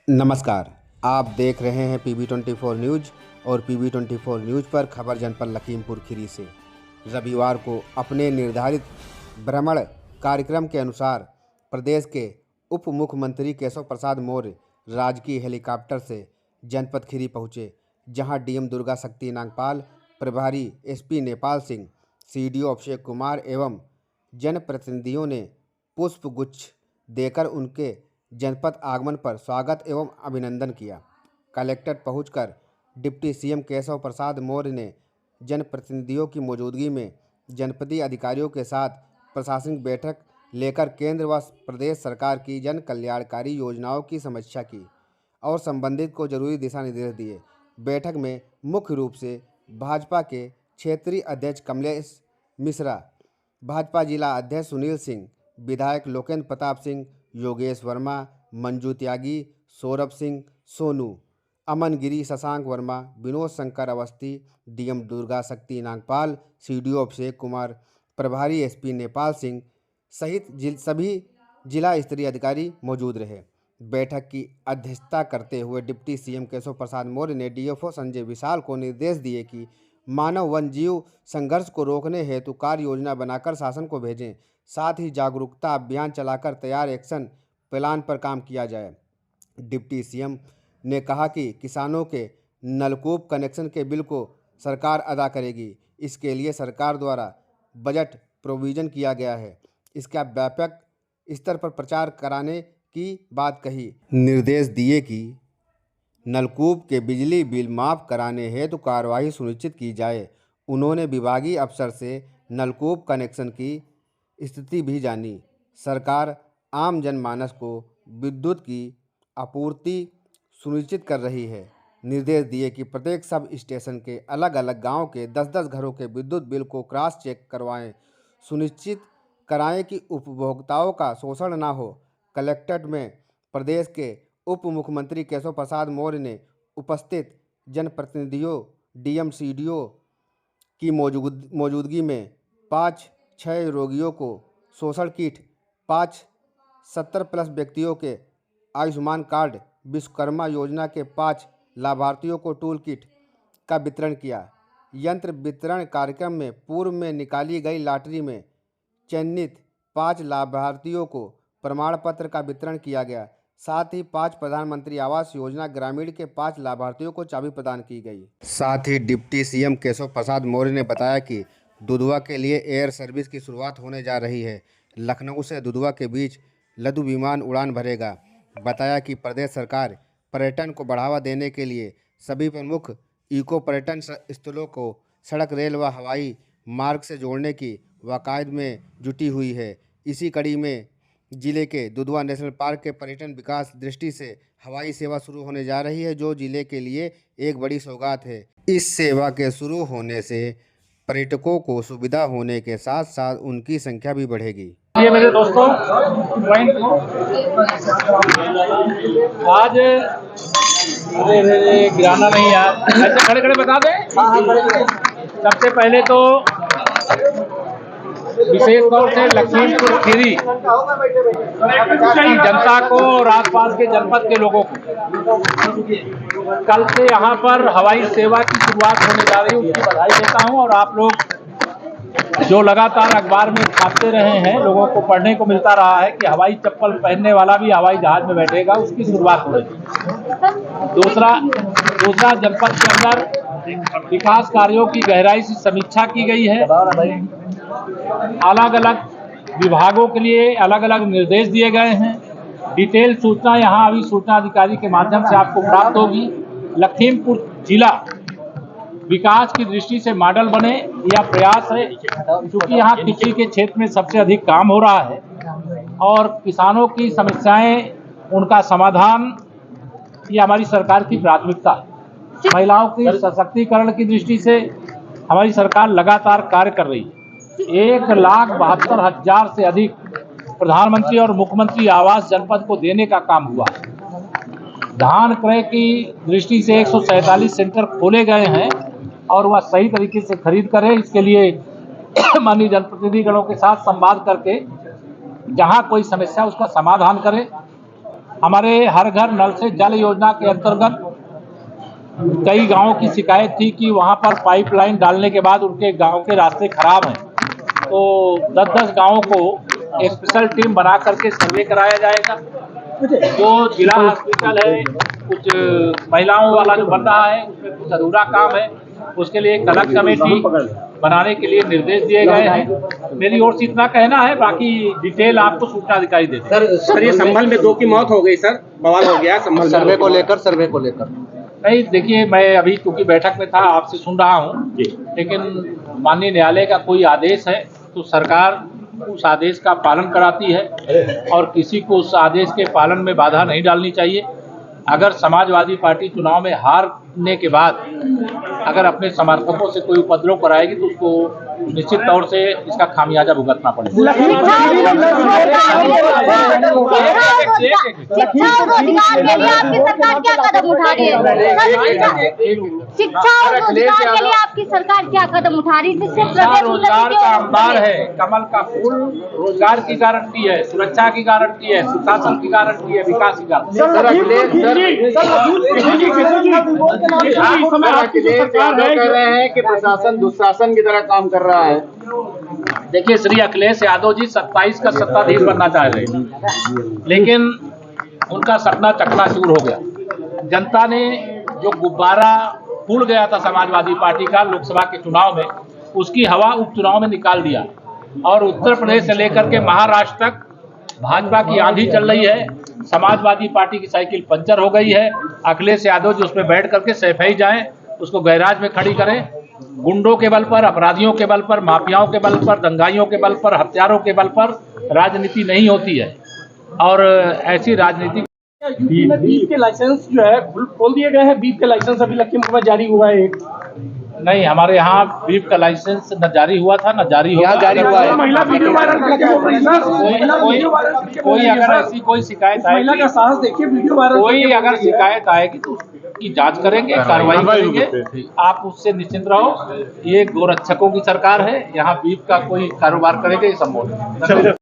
नमस्कार, आप देख रहे हैं PB24 न्यूज़ और PB24 न्यूज़ पर खबर जनपद लखीमपुर खीरी से। रविवार को अपने निर्धारित भ्रमण कार्यक्रम के अनुसार प्रदेश के उप मुख्यमंत्री केशव प्रसाद मौर्य राजकीय हेलीकॉप्टर से जनपद खीरी पहुंचे, जहां डीएम दुर्गा शक्ति नागपाल, प्रभारी एसपी नेपाल सिंह, सीडीओ अभिषेक कुमार एवं जनप्रतिनिधियों ने पुष्प गुच्छ देकर उनके जनपद आगमन पर स्वागत एवं अभिनंदन किया। कलेक्टर पहुंचकर डिप्टी सीएम केशव प्रसाद मौर्य ने जनप्रतिनिधियों की मौजूदगी में जनपदीय अधिकारियों के साथ प्रशासनिक बैठक लेकर केंद्र व प्रदेश सरकार की जन कल्याणकारी योजनाओं की समीक्षा की और संबंधित को जरूरी दिशा निर्देश दिए। बैठक में मुख्य रूप से भाजपा के क्षेत्रीय अध्यक्ष कमलेश मिश्रा, भाजपा जिला अध्यक्ष सुनील सिंह, विधायक लोकेंद्र प्रताप सिंह, योगेश वर्मा, मंजू त्यागी, सौरभ सिंह, सोनू, अमन गिरी, शशांक वर्मा, विनोद शंकर अवस्थी, डीएम दुर्गा शक्ति नागपाल, सीडीओ अभिषेक कुमार, प्रभारी एसपी नेपाल सिंह सहित सभी जिला स्तरीय अधिकारी मौजूद रहे। बैठक की अध्यक्षता करते हुए डिप्टी सीएम केशव प्रसाद मौर्य ने डीएफओ संजय विशाल को निर्देश दिए कि मानव वन जीव संघर्ष को रोकने हेतु कार्य योजना बनाकर शासन को भेजें। साथ ही जागरूकता अभियान चलाकर तैयार एक्शन प्लान पर काम किया जाए। डिप्टी सीएम ने कहा कि किसानों के नलकूप कनेक्शन के बिल को सरकार अदा करेगी। इसके लिए सरकार द्वारा बजट प्रोविजन किया गया है। इसका व्यापक स्तर पर प्रचार कराने की बात कही। निर्देश दिए कि नलकूप के बिजली बिल माफ़ कराने हेतु कार्रवाई सुनिश्चित की जाए। उन्होंने विभागीय अफसर से नलकूप कनेक्शन की स्थिति भी जानी। सरकार आम जनमानस को विद्युत की आपूर्ति सुनिश्चित कर रही है। निर्देश दिए कि प्रत्येक सब स्टेशन के अलग अलग गांव के 10-10 घरों के विद्युत बिल को क्रॉस चेक करवाएं। सुनिश्चित कराएं कि उपभोक्ताओं का शोषण ना हो। कलेक्ट्रेट में प्रदेश के उप मुख्यमंत्री केशव प्रसाद मौर्य ने उपस्थित जनप्रतिनिधियों, डीएम, सीडीओ की मौजूदगी में 5-6 रोगियों को शोषण किट, 5 70+ व्यक्तियों के आयुष्मान कार्ड, विश्वकर्मा योजना के 5 लाभार्थियों को टूल किट का वितरण किया। यंत्र वितरण कार्यक्रम में पूर्व में निकाली गई लॉटरी में चयनित 5 लाभार्थियों को प्रमाण पत्र का वितरण किया गया। साथ ही 5 प्रधानमंत्री आवास योजना ग्रामीण के 5 लाभार्थियों को चाबी प्रदान की गई। साथ ही डिप्टी सीएम केशव प्रसाद मौर्य ने बताया कि दुधवा के लिए एयर सर्विस की शुरुआत होने जा रही है। लखनऊ से दुधवा के बीच लघु विमान उड़ान भरेगा। बताया कि प्रदेश सरकार पर्यटन को बढ़ावा देने के लिए सभी प्रमुख इको पर्यटन स्थलों को सड़क, रेल व हवाई मार्ग से जोड़ने की वकायद में जुटी हुई है। इसी कड़ी में जिले के दुधवा नेशनल पार्क के पर्यटन विकास दृष्टि से हवाई सेवा शुरू होने जा रही है, जो जिले के लिए एक बड़ी सौगात है। इस सेवा के शुरू होने से पर्यटकों को सुविधा होने के साथ साथ उनकी संख्या भी बढ़ेगी। ये मेरे दोस्तों, आज गिराना नहीं यार, ऐसे खड़े खड़े बता दें। सबसे पहले तो विशेष तौर से लखीमपुर खीरी की जनता को और आसपास के जनपद के लोगों को कल से यहाँ पर हवाई सेवा की शुरुआत होने जा रही है, उसकी बधाई देता हूँ। और आप लोग जो लगातार अखबार में छापते रहे हैं, लोगों को पढ़ने को मिलता रहा है कि हवाई चप्पल पहनने वाला भी हवाई जहाज में बैठेगा, उसकी शुरुआत हो रही है। दूसरा जनपद के अंदर विकास कार्यों की गहराई से समीक्षा की गई है। अलग अलग विभागों के लिए अलग अलग निर्देश दिए गए हैं। डिटेल सूचना यहाँ अभी सूचना अधिकारी के माध्यम से आपको प्राप्त होगी। लखीमपुर जिला विकास की दृष्टि से मॉडल बने, यह प्रयास है, क्योंकि यहाँ कृषि के क्षेत्र में सबसे अधिक काम हो रहा है और किसानों की समस्याएं, उनका समाधान, ये हमारी सरकार की प्राथमिकता है। महिलाओं की सशक्तिकरण की दृष्टि से हमारी सरकार लगातार कार्य कर रही है। 1,72,000 से अधिक प्रधानमंत्री और मुख्यमंत्री आवास जनपद को देने का काम हुआ। धान क्रय की दृष्टि से 147 सेंटर खोले गए हैं और वह सही तरीके से खरीद करें, इसके लिए माननीय जनप्रतिनिधिगणों के साथ संवाद करके जहां कोई समस्या उसका समाधान करें। हमारे हर घर नल से जल योजना के अंतर्गत कई गांवों की शिकायत थी कि वहां पर पाइपलाइन डालने के बाद उनके गांव के रास्ते खराब हैं, तो 10-10 गांवों को एक स्पेशल टीम बना करके सर्वे कराया जाएगा। जो जिला हॉस्पिटल है, कुछ महिलाओं वाला जो बन रहा है उसमें कुछ अधूरा काम है, उसके लिए एक अलग कमेटी बनाने के लिए निर्देश दिए गए हैं। मेरी ओर से इतना कहना है, बाकी डिटेल आपको सूचना अधिकारी देते हैं। सर ये संभल में 2 की मौत हो गई सर, बवाल हो गया संभल सर्वे को लेकर नहीं, देखिए मैं अभी क्योंकि बैठक में था, आपसे सुन रहा हूँ, लेकिन माननीय न्यायालय का कोई आदेश है तो सरकार उस आदेश का पालन कराती है और किसी को उस आदेश के पालन में बाधा नहीं डालनी चाहिए। अगर समाजवादी पार्टी चुनाव में हारने के बाद अगर अपने समर्थकों से कोई उपद्रव कराएगी तो उसको निश्चित तौर से इसका खामियाजा भुगतना पड़ेगा। शिक्षा और रोजगार के लिए आपकी सरकार क्या कदम उठा रही है? शिक्षा और रोजगार के लिए आपकी सरकार क्या कदम उठा रही है जिससे प्रदेश रोजगार का आमदार है, कमल का फूल रोजगार की गारंटी है, सुरक्षा की गारंटी है, सुशासन की गारंटी है, विकास की गारंटी कह रहे हैं कि प्रशासन दुशासन की तरह काम कर रहा है। देखिए, श्री अखिलेश यादव जी 27 का सत्ताधीश बनना चाह रहे हैं, लेकिन उनका सपना चकनाचूर हो गया। जनता ने जो गुब्बारा फूल गया था समाजवादी पार्टी का लोकसभा के चुनाव में, उसकी हवा उपचुनाव में निकाल दिया और उत्तर प्रदेश से लेकर के महाराष्ट्र तक भाजपा की आंधी चल रही है। समाजवादी पार्टी की साइकिल पंचर हो गई है। अखिलेश यादव जी उसमें बैठ करके सैफई जाएं, उसको गैराज में खड़ी करें। गुंडों के बल पर, अपराधियों के बल पर, माफियाओं के बल पर, दंगाइयों के बल पर, हत्यारों के बल पर राजनीति नहीं होती है और ऐसी राजनीति बीफ के लाइसेंस जो है खोल दिए गए हैं। बीफ के लाइसेंस अभी लखीमपुर में जारी हुआ है एक। नहीं, हमारे यहाँ बीफ का लाइसेंस न जारी हुआ था, न जारी होगा। जारी हुआ है। महिला वीडियो वायरल करके हो रही है। कोई अगर ऐसी कोई शिकायत महिला का साहस देखिए, वीडियो वायरल। कोई अगर शिकायत आएगी तो उसकी जांच करेंगे, कार्रवाई करेंगे। आप उससे निश्चिंत रहो। ये गोरक्षकों की सरकार है, यहाँ बीफ का कोई कारोबार करेगा ये संभव नहीं।